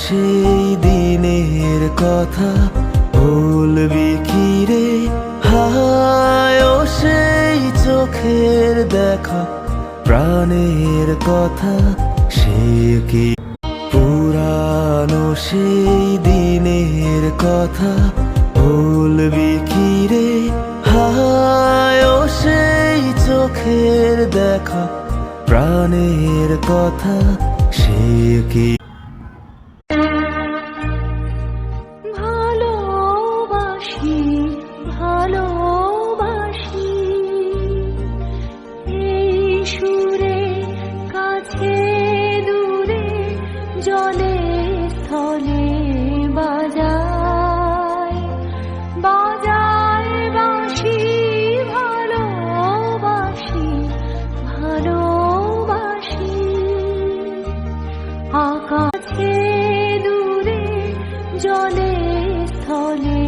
সেই দিনের কথা বলবি কি রে? হায় ও সেই চোখের দেখা, প্রাণের কথা সে কি? পুরানো সেই দিনের কথা বলবি কি রে? হায় ও সেই চোখের দেখা, প্রাণের কথা সে কি? ভালোবাসি, ভালোবাসি, এই সুরে কাছে দূরে জলে স্থলে বাজায় বাজায় বাঁশি। ভালোবাসি, ভালোবাসি, আকাশে দূরে জলে স্থলে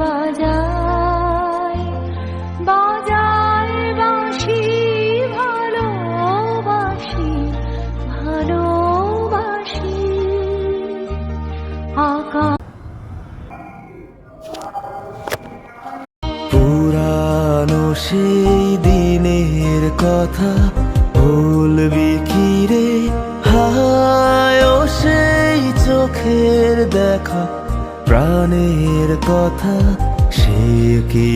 বাজায় বাজায় বাঁশি। ভালোবাসি, ভালোবাসি, আকাশ। পুরানো সেই দিনের কথা বলবি কি রে? হায় ও সেই চোখের দেখা, প্রাণের কথা সে কি?